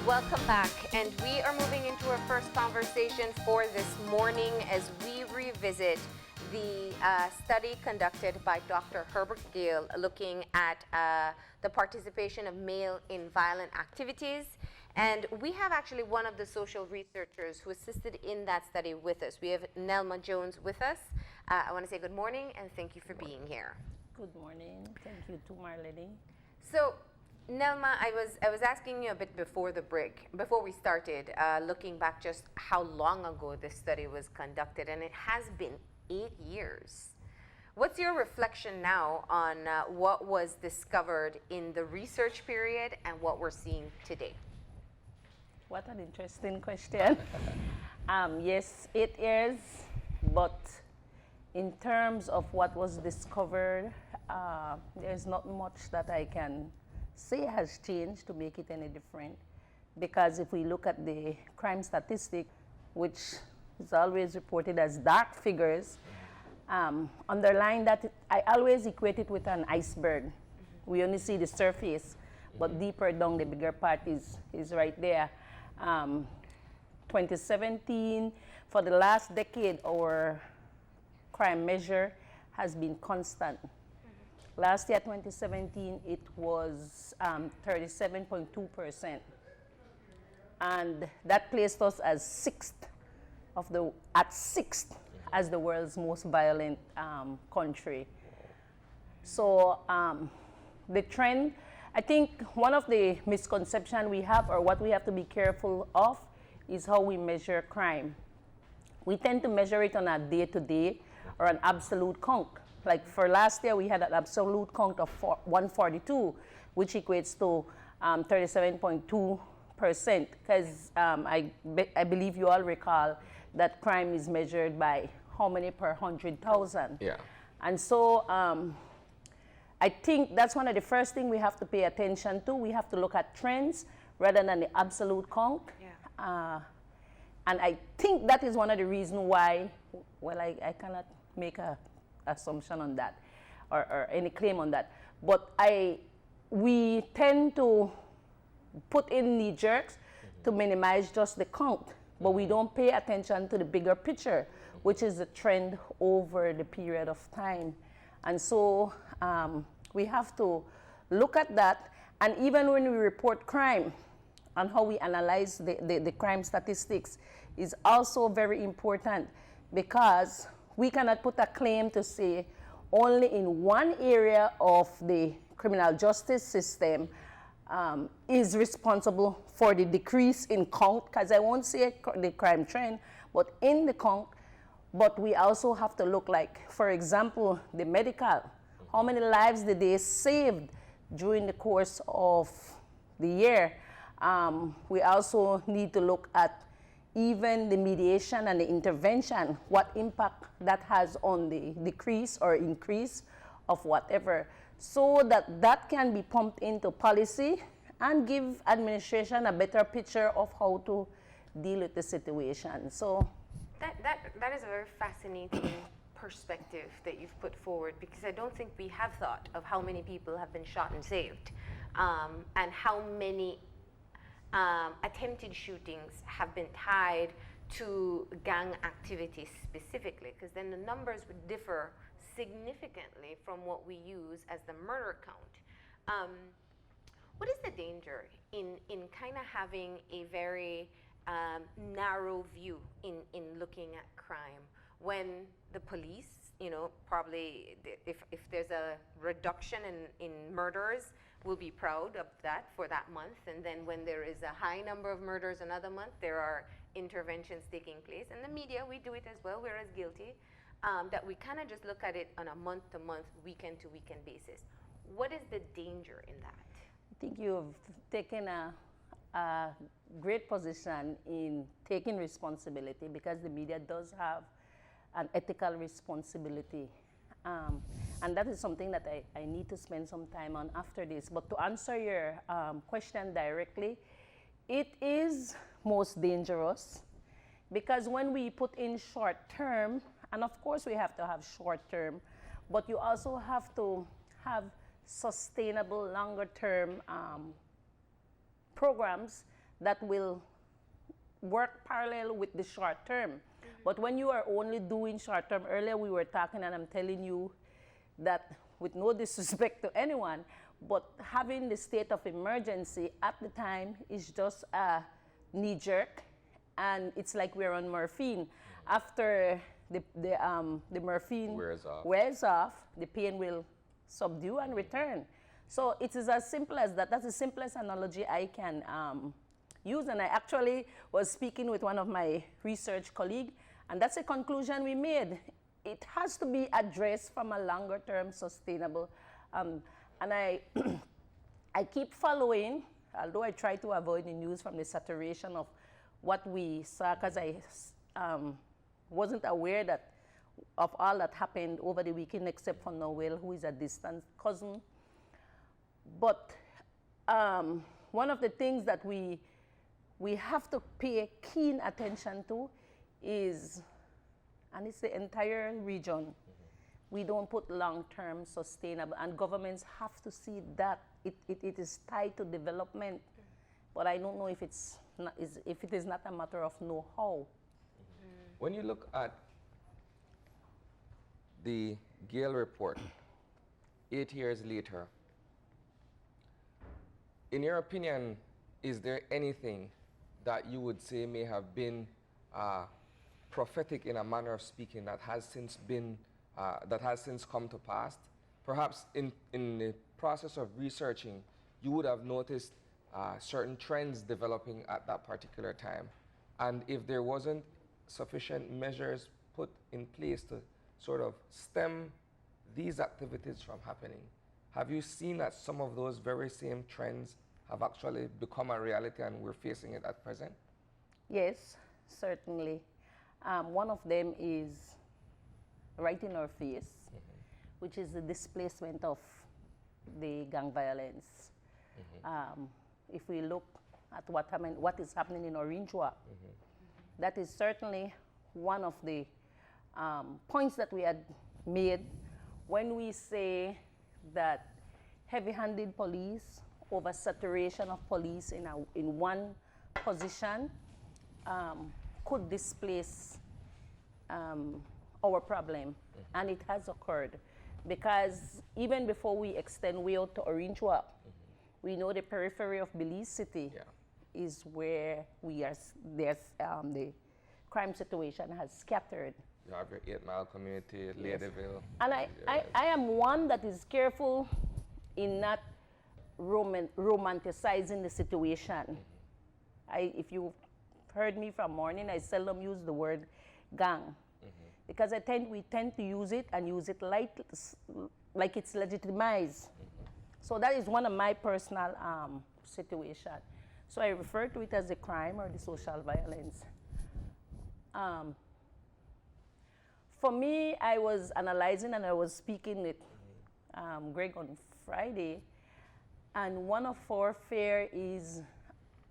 Welcome back, and we are moving into our first conversation for this morning as we revisit the study conducted by Dr. Herbert Gill looking at the participation of male in violent activities. And we have actually one of the social researchers who assisted in that study with us. We have Selma Jones with us. I want to say good morning and thank you for being here. Good morning. Thank you to Marlene. So, Nelma, I was asking you a bit before the break, before we started, looking back just how long ago this study was conducted, and it has been 8 years. What's your reflection now on what was discovered in the research period and what we're seeing today? What an interesting question. Yes, 8 years, but in terms of what was discovered, there's not much that I can say has changed to make it any different. Because if we look at the crime statistic, which is always reported as dark figures, underlying that, I always equate it with an iceberg. We only see the surface, but deeper down, the bigger part is right there. 2017, for the last decade, our crime measure has been constant. Last year, 2017, it was 37.2%. And that placed us as sixth as the world's most violent country. So the trend, I think one of the misconceptions we have, or what we have to be careful of, is how we measure crime. We tend to measure it on a day-to-day or an absolute count. Like for last year, we had an absolute count of 142, which equates to 37.2%. Because I believe you all recall that crime is measured by how many per 100,000. Yeah. And so I think that's one of the first things we have to pay attention to. We have to look at trends rather than the absolute count. Yeah. And I think that is one of the reasons why, well, I cannot make a assumption on that or any claim on that. But we tend to put in knee jerks to minimize just the count, but we don't pay attention to the bigger picture, which is the trend over the period of time. And so we have to look at that. And even when we report crime and how we analyze the crime statistics is also very important, because we cannot put a claim to say only in one area of the criminal justice system is responsible for the decrease in count, because I won't say the crime trend, but in the count. But we also have to look, like, for example, the medical. How many lives did they save during the course of the year? We also need to look at even the mediation and the intervention, what impact that has on the decrease or increase of whatever, so that can be pumped into policy and give administration a better picture of how to deal with the situation. So that is a very fascinating perspective that you've put forward, because I don't think we have thought of how many people have been shot and saved, and how many attempted shootings have been tied to gang activities specifically, because then the numbers would differ significantly from what we use as the murder count. What is the danger in kind of having a very narrow view in looking at crime, when the police, probably if there's a reduction in murders, we'll be proud of that for that month. And then when there is a high number of murders another month, there are interventions taking place. And the media, we do it as well, we're as guilty, that we kind of just look at it on a month-to-month, weekend-to-weekend basis. What is the danger in that? I think you've taken a great position in taking responsibility, because the media does have an ethical responsibility. And that is something that I need to spend some time on after this. But to answer your question directly, it is most dangerous, because when we put in short term, and of course we have to have short term, but you also have to have sustainable longer term programs that will work parallel with the short term. But when you are only doing short term, earlier we were talking and I'm telling you that, with no disrespect to anyone, but having the state of emergency at the time is just a knee jerk, and it's like we're on morphine. After the morphine wears off, the pain will subdue and return. So it is as simple as that. That's the simplest analogy I can use. And I actually was speaking with one of my research colleagues, and that's a conclusion we made. It has to be addressed from a longer term sustainable. And I, I keep following, although I try to avoid the news from the saturation of what we saw, because I wasn't aware that of all that happened over the weekend, except for Noel, who is a distant cousin. But one of the things that we have to pay keen attention to is, and it's the entire region, we don't put long-term sustainable, and governments have to see that it is tied to development. But I don't know if if it is not a matter of know-how. When you look at the Gayle report, 8 years later, in your opinion, is there anything that you would say may have been prophetic in a manner of speaking that has since been that has since come to pass? Perhaps in the process of researching, you would have noticed certain trends developing at that particular time. And if there wasn't sufficient measures put in place to sort of stem these activities from happening, have you seen that some of those very same trends have actually become a reality and we're facing it at present? Yes, certainly. One of them is right in our face, which is the displacement of the gang violence. If we look at what is happening in Orinjua, that is certainly one of the points that we had made when we say that heavy-handed police, oversaturation of police in one position could displace our problem. And it has occurred, because even before we extend way out to Orinjua, we know the periphery of Belize City is where the crime situation has scattered. You have your 8 Mile community, Ladyville. And I am one that is careful in not romanticizing the situation. If you heard me from morning, I seldom use the word gang, because we tend to use it and use it like it's legitimized. So that is one of my personal situation. So I refer to it as a crime or the social violence. For me, I was analyzing and I was speaking with Greg on Friday, and one of our fear is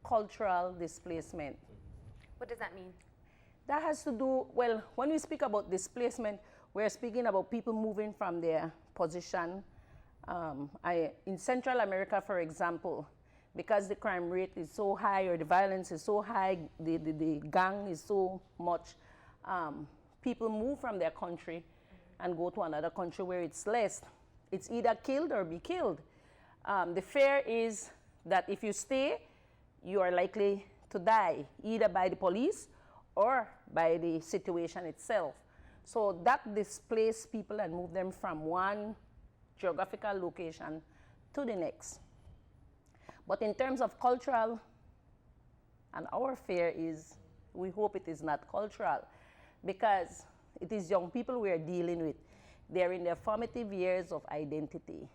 cultural displacement. What does that mean? That has to do, well, when we speak about displacement, we're speaking about people moving from their position. In Central America, for example, because the crime rate is so high or the violence is so high, the gang is so much, people move from their country and go to another country where it's less. It's either killed or be killed. The fear is that if you stay, you are likely to die, either by the police or by the situation itself. So that displaces people and move them from one geographical location to the next. But in terms of cultural, and our fear is, we hope it is not cultural, because it is young people we are dealing with. They're in their formative years of identity.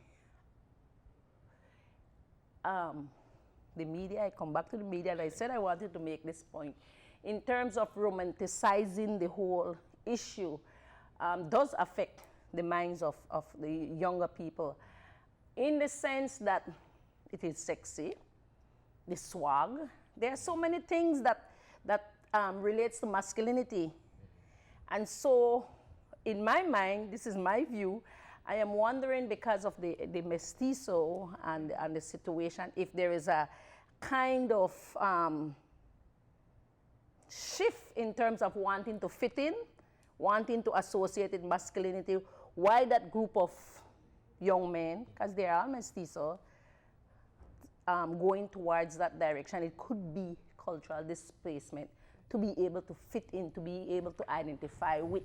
The media, I come back to the media, and I said I wanted to make this point. In terms of romanticizing the whole issue, does affect the minds of the younger people, in the sense that it is sexy, the swag. There are so many things that relates to masculinity. And so, in my mind, this is my view, I am wondering, because of the mestizo and the situation, if there is a kind of shift in terms of wanting to fit in, wanting to associate with masculinity, why that group of young men, because they are mestizo, going towards that direction. It could be cultural displacement to be able to fit in, to be able to identify with.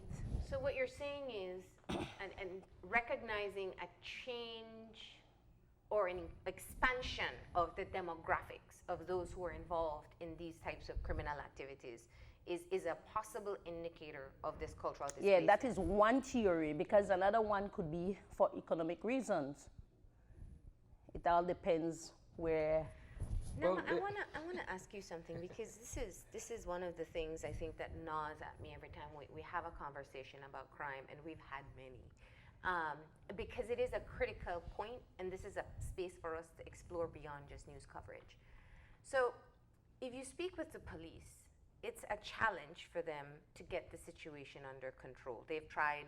So what you're saying is, and recognizing a change or an expansion of the demographics of those who are involved in these types of criminal activities is a possible indicator of this cultural displacement. Yeah, that is one theory, because another one could be for economic reasons. It all depends where. No, I wanna ask you something, because this is one of the things I think that gnaws at me every time we have a conversation about crime, and we've had many. Because it is a critical point, and this is a space for us to explore beyond just news coverage. So, if you speak with the police, it's a challenge for them to get the situation under control. They've tried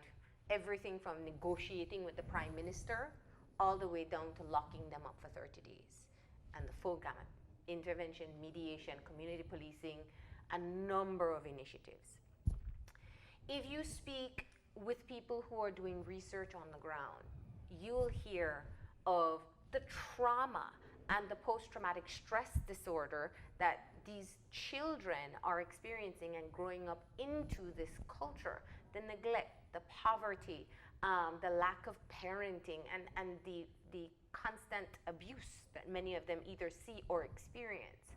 everything from negotiating with the prime minister all the way down to locking them up for 30 days. And the full gamut: intervention, mediation, community policing, a number of initiatives. If you speak with people who are doing research on the ground, you'll hear of the trauma and the post-traumatic stress disorder that these children are experiencing and growing up into this culture. The neglect, the poverty, the lack of parenting, and the constant abuse that many of them either see or experience.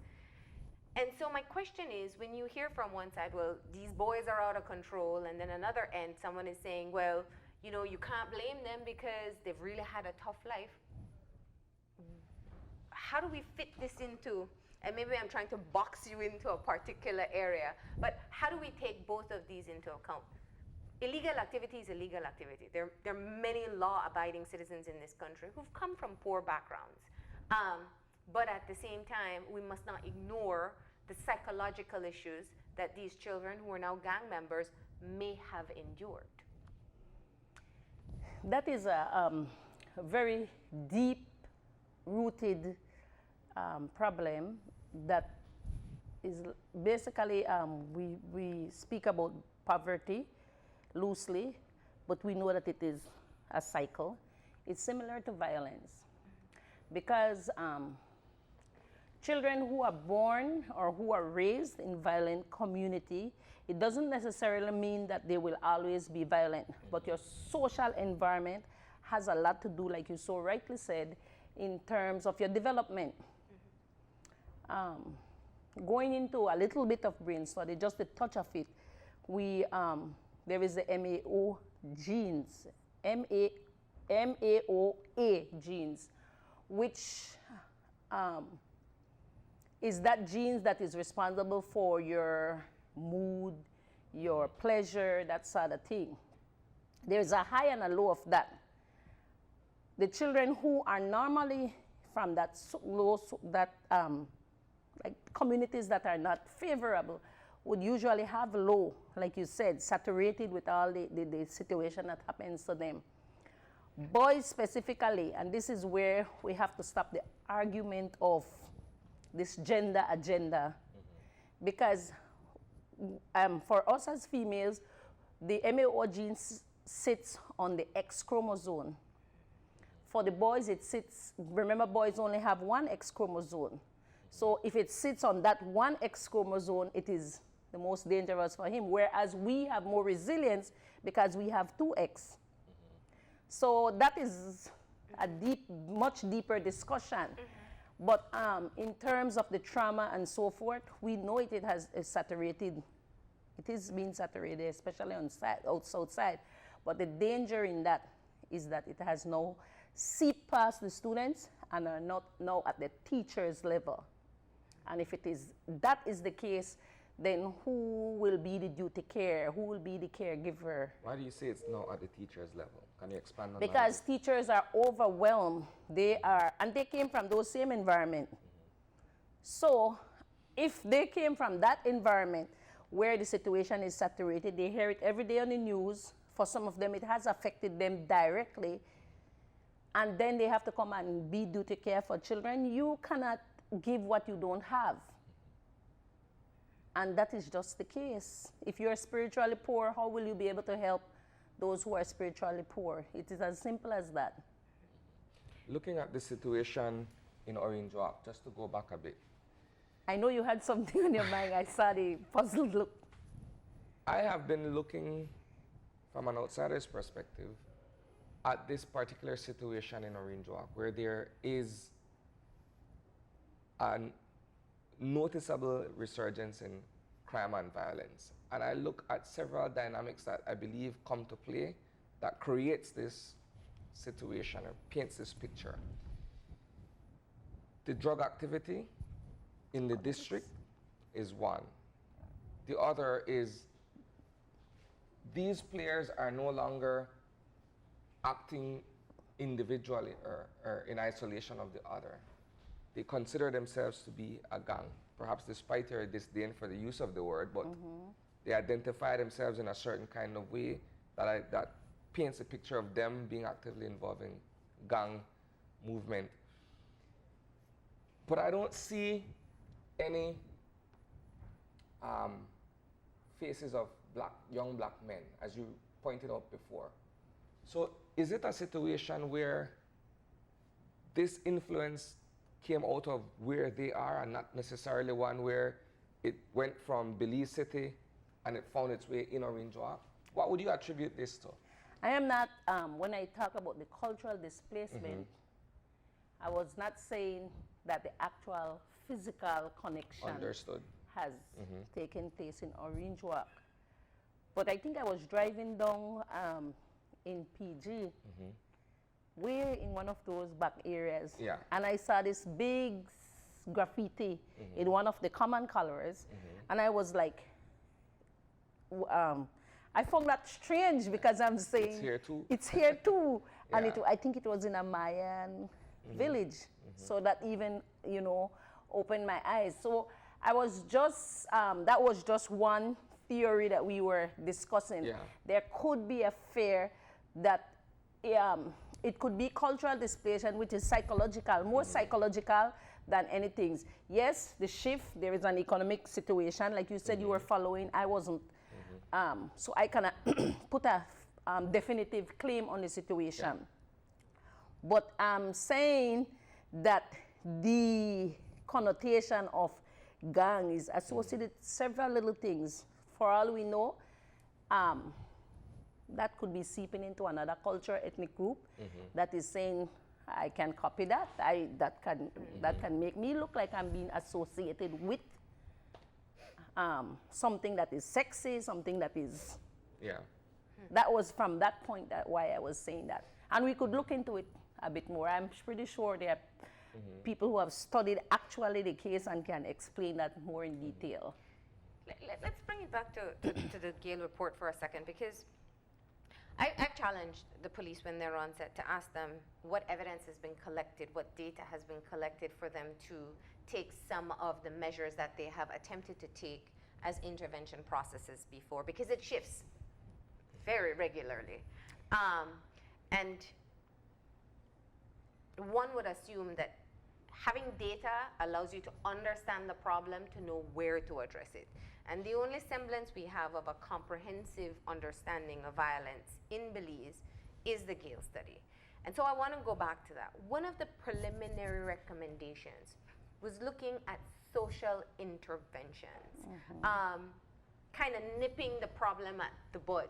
And so my question is, when you hear from one side, well, these boys are out of control, and then another end, someone is saying, well, you know, you can't blame them because they've really had a tough life. How do we fit this into, and maybe I'm trying to box you into a particular area, but how do we take both of these into account? Illegal activity is illegal activity. There are many law-abiding citizens in this country who've come from poor backgrounds. But at the same time, we must not ignore the psychological issues that these children who are now gang members may have endured. That is a very deep-rooted problem that is basically, we speak about poverty loosely, but we know that it is a cycle. It's similar to violence, because children who are born or who are raised in violent community, it doesn't necessarily mean that they will always be violent, but your social environment has a lot to do, like you so rightly said, in terms of your development. Going into a little bit of brain study, just a touch of it, there is the MAO genes, MAOA genes, which is that genes that is responsible for your mood, your pleasure, that sort of thing. There's a high and a low of that. The children who are normally from that low, like communities that are not favorable, would usually have low, like you said, saturated with all the situation that happens to them. Boys specifically, and this is where we have to stop the argument of this gender agenda, because for us as females, the MAO gene sits on the X chromosome. For the boys, it sits, remember, boys only have one X chromosome. So if it sits on that one X chromosome, it is the most dangerous for him, whereas we have more resilience because we have two X. So that is a much deeper discussion. But in terms of the trauma and so forth, we know it has saturated. It is being saturated, especially on south side. But the danger in that is that it has now seeped past the students and are not now at the teacher's level. And if that is the case, then who will be the duty care? Who will be the caregiver? Why do you say it's not at the teacher's level? Can you expand on that? Because teachers are overwhelmed. And they came from those same environment. So if they came from that environment where the situation is saturated, they hear it every day on the news. For some of them, it has affected them directly. And then they have to come and be duty care for children. You cannot give what you don't have. And that is just the case. If you're spiritually poor, how will you be able to help those who are spiritually poor? It is as simple as that. Looking at the situation in Orange Walk, just to go back a bit, I know you had something on your mind. I saw the puzzled look. I have been looking from an outsider's perspective at this particular situation in Orange Walk, where there is a noticeable resurgence in crime and violence. And I look at several dynamics that I believe come to play that creates this situation or paints this picture. The drug activity in the district is one. The other is these players are no longer acting individually or in isolation of the other. They consider themselves to be a gang, perhaps despite their disdain for the use of the word, but they identify themselves in a certain kind of way that paints a picture of them being actively involved in gang movement. But I don't see any faces of young black men, as you pointed out before. So is it a situation where this influence came out of where they are and not necessarily one where it went from Belize City and it found its way in Orange Walk? What would you attribute this to? I am not, when I talk about the cultural displacement, I was not saying that the actual physical connection Understood. has taken place in Orange Walk. But I think I was driving down in PG, we're in one of those back areas, and I saw this big graffiti in one of the common colors, and I was like, I found that strange because I'm saying It's here too. It's here too, and I think it was in a Mayan village, so that even opened my eyes. So I was just that was just one theory that we were discussing. There could be a fear that it could be cultural displacement, which is psychological, more psychological than anything. Yes, the shift, there is an economic situation. Like you said, you were following, I wasn't. So I cannot put a definitive claim on the situation. But I'm saying that the connotation of gang is associated with several little things. For all we know, that could be seeping into another culture, ethnic group that is saying, I can copy that. That can make me look like I'm being associated with something that is sexy, something that is. That was from that point why I was saying that. And we could look into it a bit more. I'm pretty sure there are people who have studied actually the case and can explain that more in detail. Let's bring it back to the Gayle report for a second, because I've challenged the police when they're on set to ask them what evidence has been collected, what data has been collected for them to take some of the measures that they have attempted to take as intervention processes before, because it shifts very regularly. And one would assume that having data allows you to understand the problem, to know where to address it. And the only semblance we have of a comprehensive understanding of violence in Belize is the Gayle study. And so I want to go back to that. One of the preliminary recommendations was looking at social interventions, kind of nipping the problem at the bud.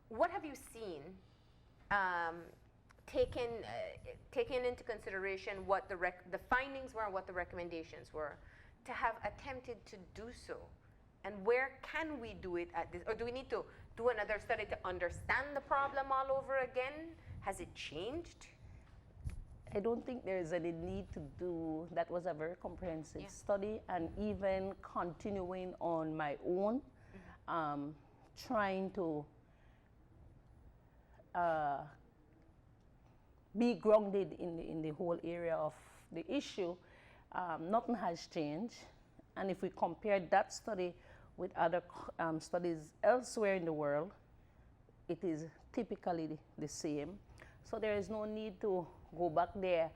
What have you seen, taking into consideration what the findings were and what the recommendations were, to have attempted to do so? And where can we do it at this? Or do we need to do another study to understand the problem all over again? Has it changed? I don't think there is any need to do, that was a very comprehensive study, and even continuing on my own, trying to be grounded in the whole area of the issue. Nothing has changed, and if we compare that study with other studies elsewhere in the world, it is typically the same. So there is no need to go back there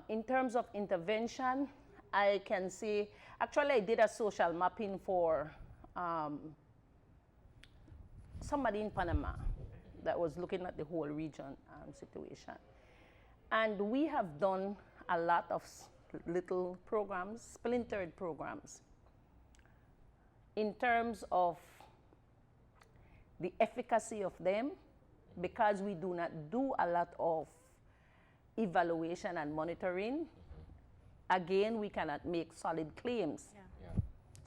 in terms of intervention, I can say, actually I did a social mapping for somebody in Panama that was looking at the whole region situation. And we have done a lot of little programs, splintered programs, in terms of the efficacy of them, because we do not do a lot of evaluation and monitoring. Again, we cannot make solid claims. Yeah. Yeah.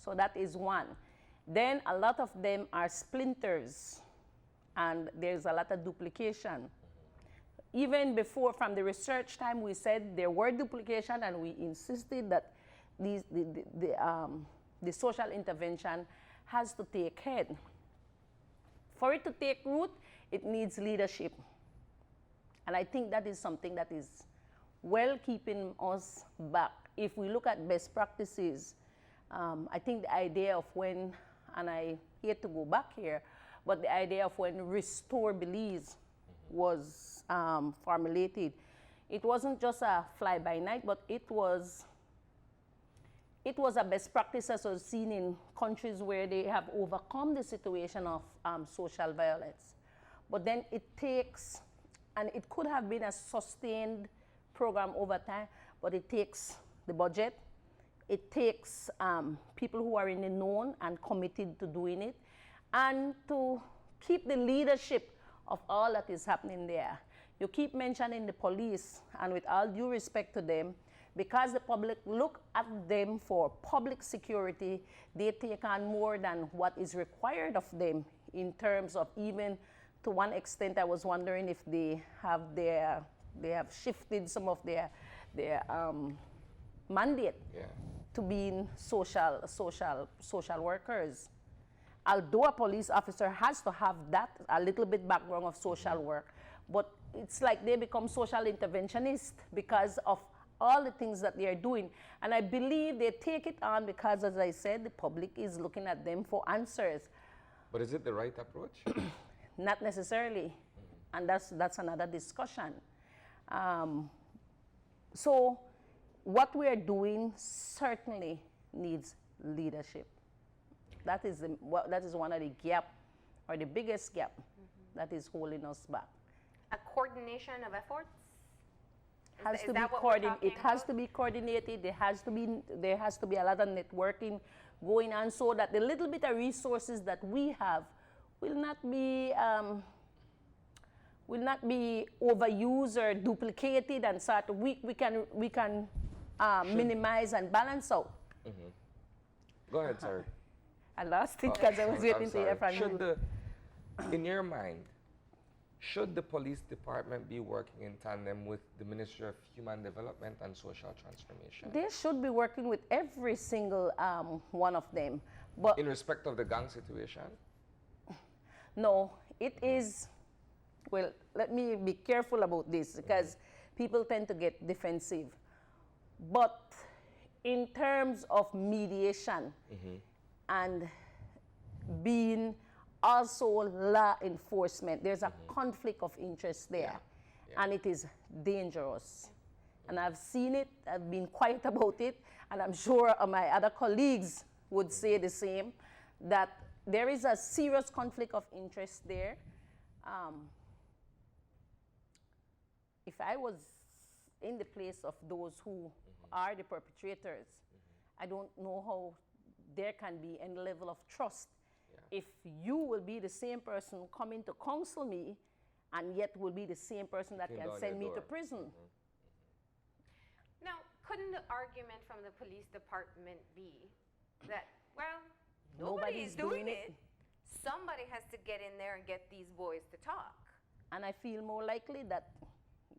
So that is one. Then a lot of them are splinters, and there's a lot of duplication. Even before, from the research time, we said there were duplication, and we insisted that the social intervention has to take head. For it to take root, it needs leadership. And I think that is something that is well keeping us back. If we look at best practices, I think the idea of when, and I hate to go back here, but the idea of when Restore Belize was formulated, it wasn't just a fly-by-night, but it was a best practice as was seen in countries where they have overcome the situation of social violence. But then it takes, and it could have been a sustained program over time, but it takes the budget, it takes people who are in the known and committed to doing it, and to keep the leadership of all that is happening there. You keep mentioning the police, and with all due respect to them, because the public look at them for public security, they take on more than what is required of them in terms of, even to one extent, I was wondering if they have shifted some of their mandate to being social workers. Although a police officer has to have that, a little bit background of social work, but it's like they become social interventionists because of all the things that they are doing. And I believe they take it on because, as I said, the public is looking at them for answers. But is it the right approach? Not necessarily. And that's another discussion. So what we are doing certainly needs leadership. That is one of the gap, or the biggest gap, that is holding us back. A coordination of efforts? It has to be coordinated. There has to be a lot of networking going on, so that the little bit of resources that we have will not be overused or duplicated, and sort of we can minimize and balance out. Go ahead, sorry. I lost it because I was waiting to hear from you. In your mind, should the police department be working in tandem with the Ministry of Human Development and Social Transformation? They should be working with every single one of them. But in respect of the gang situation? No, it is, well, let me be careful about this because people tend to get defensive. But in terms of mediation and being also law enforcement, there's a conflict of interest there, and it is dangerous. And I've seen it, I've been quiet about it, and I'm sure my other colleagues would say the same, that there is a serious conflict of interest there. If I was in the place of those who are the perpetrators, I don't know how there can be any level of trust if you will be the same person coming to counsel me, and yet will be the same person that can send me to prison. Now, couldn't the argument from the police department be that, well, nobody's doing it. Somebody has to get in there and get these boys to talk? And I feel more likely that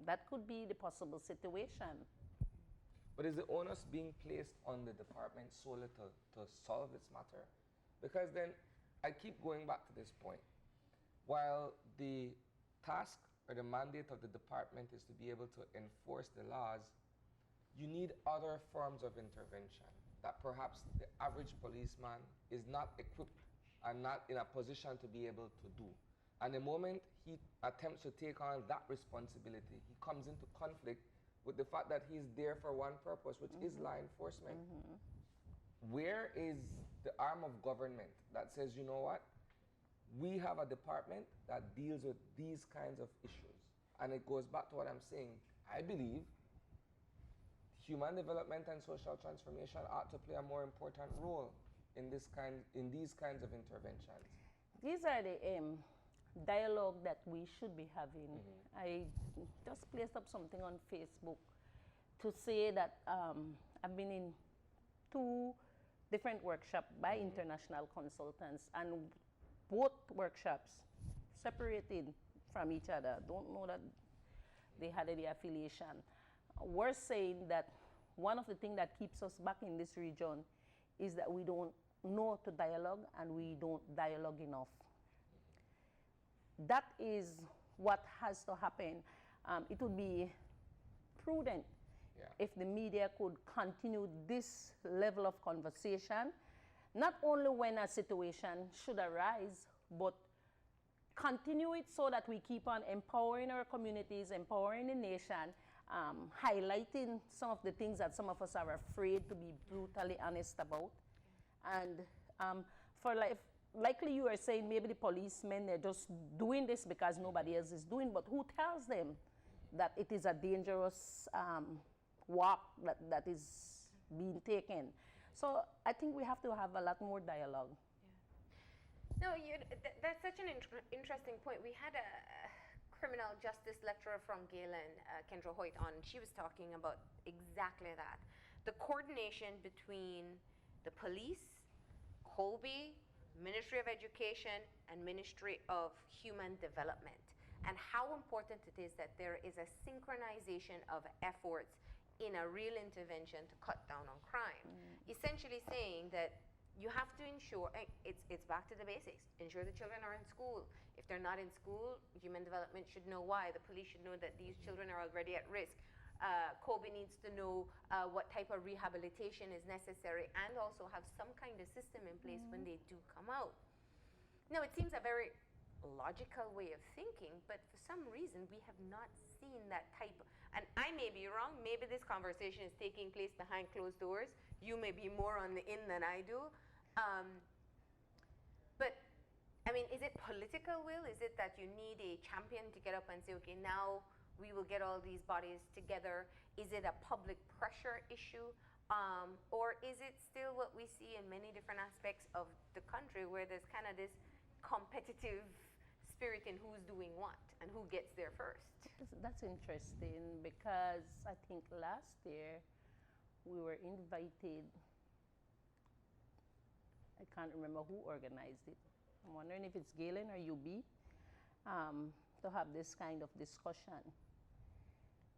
that could be the possible situation. But is the onus being placed on the department solely to solve this matter? Because then I keep going back to this point. While the task or the mandate of the department is to be able to enforce the laws, you need other forms of intervention that perhaps the average policeman is not equipped and not in a position to be able to do. And the moment he attempts to take on that responsibility, he comes into conflict with the fact that he's there for one purpose, which is law enforcement. Where is the arm of government that says, you know what, we have a department that deals with these kinds of issues? And it goes back to what I'm saying. I believe human development and social transformation ought to play a more important role in these kinds of interventions. These are the dialogue that we should be having. I just placed up something on Facebook to say that I've been in 2 different workshops by international consultants, and both workshops separated from each other. Don't know that they had any affiliation. We're saying that one of the things that keeps us back in this region is that we don't know to dialogue, and we don't dialogue enough. That is what has to happen. It would be prudent if the media could continue this level of conversation, not only when a situation should arise, but continue it so that we keep on empowering our communities, empowering the nation, highlighting some of the things that some of us are afraid to be brutally honest about. And likely you are saying maybe the policemen, they're just doing this because nobody else is doing, but who tells them that it is a dangerous walk that is being taken? So I think we have to have a lot more dialogue. No, that's such an interesting point. We had a criminal justice lecturer from Gayle and Kendra Hoyt on. She was talking about exactly that. The coordination between the police, Colby, Ministry of Education, and Ministry of Human Development, and how important it is that there is a synchronization of efforts in a real intervention to cut down on crime. Essentially saying that you have to ensure, it's back to the basics, ensure the children are in school. If they're not in school, human development should know why. The police should know that these children are already at risk. Kobe needs to know what type of rehabilitation is necessary, and also have some kind of system in place when they do come out. Now, it seems a very logical way of thinking, but for some reason we have not seen that type. And I may be wrong, maybe this conversation is taking place behind closed doors. You may be more on the in than I do. But I mean, is it political will? Is it that you need a champion to get up and say, okay, now we will get all these bodies together? Is it a public pressure issue? Or is it still what we see in many different aspects of the country, where there's kind of this competitive spirit in who's doing what and who gets there first? That's interesting, because I think last year we were invited, I can't remember who organized it. I'm wondering if it's Gayle or UB, to have this kind of discussion.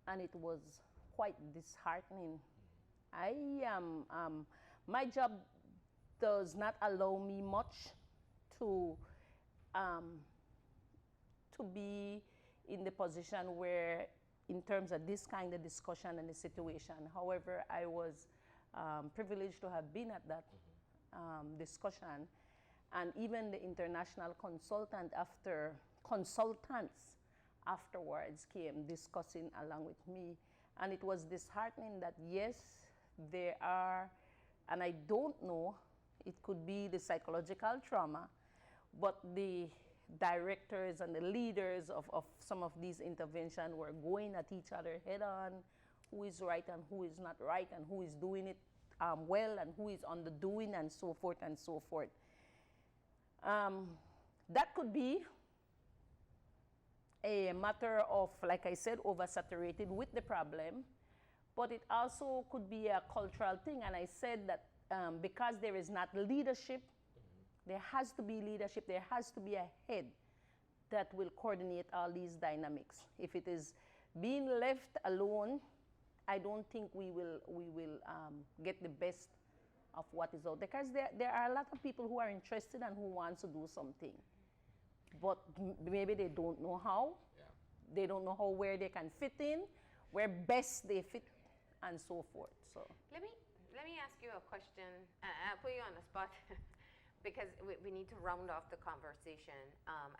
And it was quite disheartening. My job does not allow me much to be in the position where, in terms of this kind of discussion and the situation. However, I was privileged to have been at that discussion, and even the international consultants afterwards came discussing along with me. And it was disheartening that, yes, there are, and I don't know, it could be the psychological trauma, but the directors and the leaders of some of these interventions were going at each other head on, who is right and who is not right, and who is doing it well and who is underdoing, and so forth and so forth. That could be a matter of, like I said, oversaturated with the problem, but it also could be a cultural thing. And I said that because there is not leadership, there has to be leadership, there has to be a head that will coordinate all these dynamics. If it is being left alone, I don't think we will get the best of what is out there, because there are a lot of people who are interested and who want to do something, but maybe they don't know how. Yeah. They don't know where they can fit in, where best they fit, and so forth. So Let me ask you a question. I'll put you on the spot because we need to round off the conversation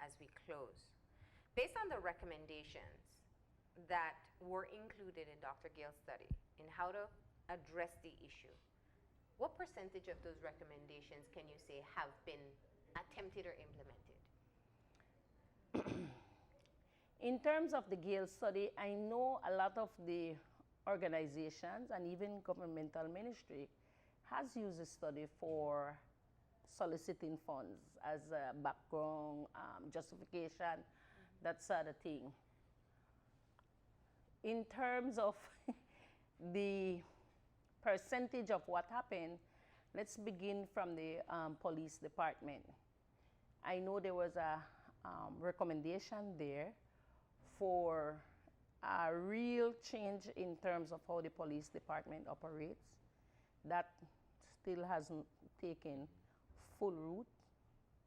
as we close. Based on the recommendations, that were included in Dr. Gale's study in how to address the issue, what percentage of those recommendations can you say have been attempted or implemented? In terms of the Gayle study, I know a lot of the organizations and even governmental ministry has used the study for soliciting funds as a background justification, that sort of thing. In terms of the percentage of what happened, let's begin from the police department. I know there was a recommendation there for a real change in terms of how the police department operates. That still hasn't taken full root.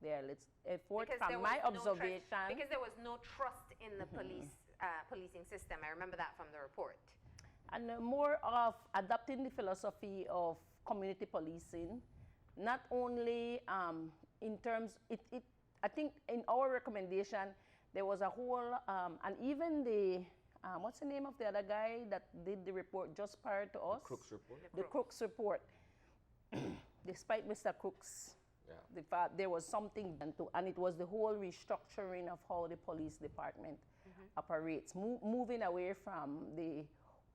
Let's effort Because from my no observation. because there was no trust in the policing system. I remember that from the report. And more of adopting the philosophy of community policing, not only in terms, I think in our recommendation, there was a whole, and even the, what's the name of the other guy that did the report just prior to us? The Crooks report? The Crooks report. Despite Mr. Crooks, the fact there was something done to, and it was the whole restructuring of how the police department operates, moving away from the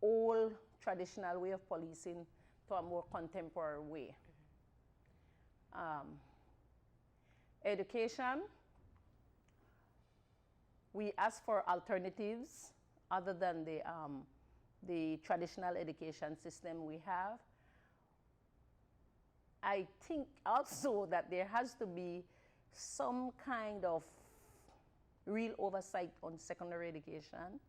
old traditional way of policing to a more contemporary way. Education, we asked for alternatives other than the traditional education system we have. I think also that there has to be some kind of real oversight on secondary education,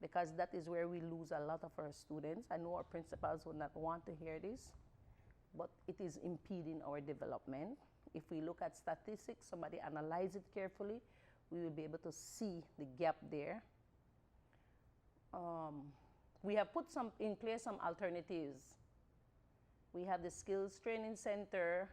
because that is where we lose a lot of our students. I know our principals would not want to hear this, but it is impeding our development. If we look at statistics, somebody analyze it carefully, we will be able to see the gap there. We have put in place some alternatives. We have the Skills Training Center.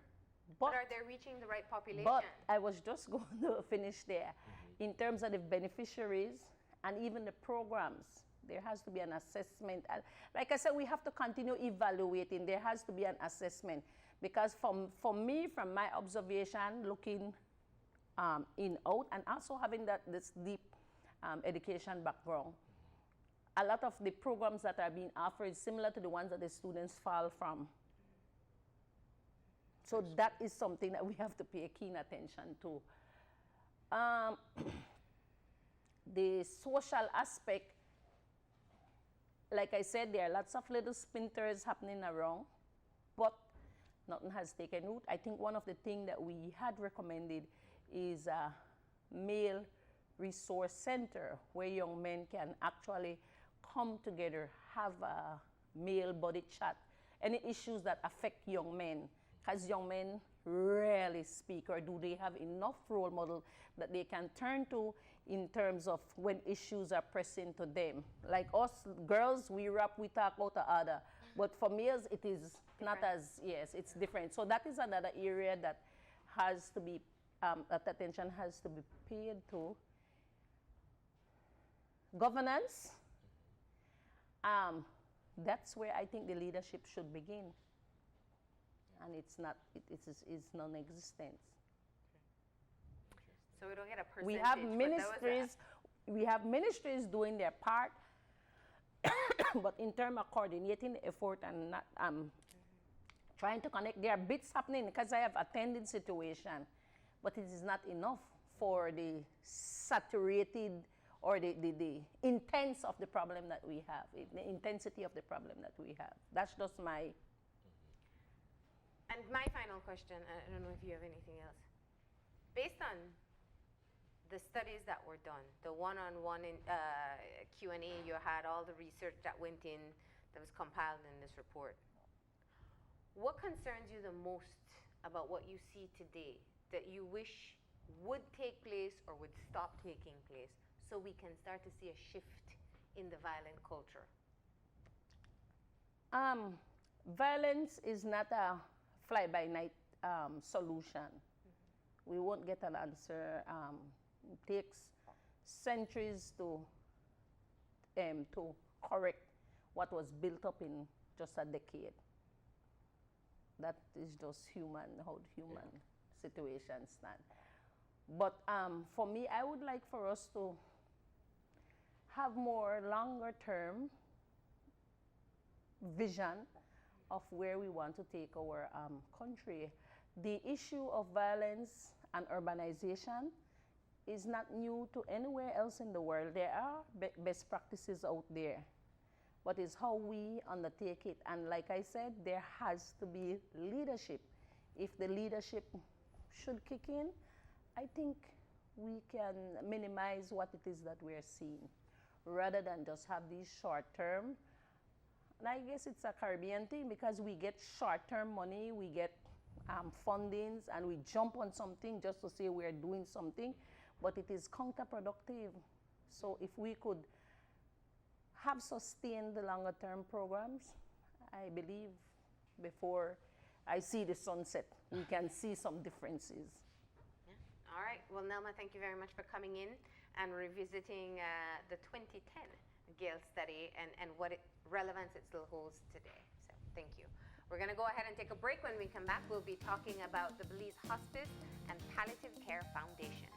But are they reaching the right population? But I was just going to finish there. In terms of the beneficiaries and even the programs, there has to be an assessment. Like I said, we have to continue evaluating. There has to be an assessment. Because for me, from my observation, looking in out, and also having this deep education background, a lot of the programs that are being offered is similar to the ones that the students fall from. So that is something that we have to pay keen attention to. The social aspect, like I said, there are lots of little splinters happening around, but nothing has taken root. I think one of the things that we had recommended is a male resource center where young men can actually come together, have a male body chat, any issues that affect young men. Because young men rarely speak, or do they have enough role model that they can turn to in terms of when issues are pressing to them. Like us girls, we rap, we talk about the other. But for males, it is not as, yes, it's different. So that is another area that has to be, that attention has to be paid to. Governance, that's where I think the leadership should begin. And it's not, it's non-existent. So we don't get a percentage. We have ministries doing their part, but in terms of coordinating the effort and not, trying to connect, there are bits happening, because I have attended situation, but it is not enough for the saturated or the intense of the problem that we have, the intensity of the problem that we have. That's just my. And my final question, I don't know if you have anything else. Based on the studies that were done, the one-on-one Q&A you had, all the research that went in, that was compiled in this report, what concerns you the most about what you see today that you wish would take place or would stop taking place so we can start to see a shift in the violent culture? Violence is not a fly-by-night solution. We won't get an answer. It takes centuries to to correct what was built up in just a decade. That is just human, how human situations stand. But for me, I would like for us to have more longer term vision of where we want to take our country. The issue of violence and urbanization is not new to anywhere else in the world. There are best practices out there, but it's how we undertake it. And like I said, there has to be leadership. If the leadership should kick in, I think we can minimize what it is that we're seeing, rather than just have these short-term. And I guess it's a Caribbean thing, because we get short-term money, we get fundings, and we jump on something just to say we're doing something, but it is counterproductive. So if we could have sustained the longer-term programs, I believe before I see the sunset, we can see some differences. Yeah. All right. Well, Nelma, thank you very much for coming in and revisiting the 2010 Gayle study and what relevance it still holds today. So thank you. We're going to go ahead and take a break. When we come back, we'll be talking about the Belize Hospice and Palliative Care Foundation.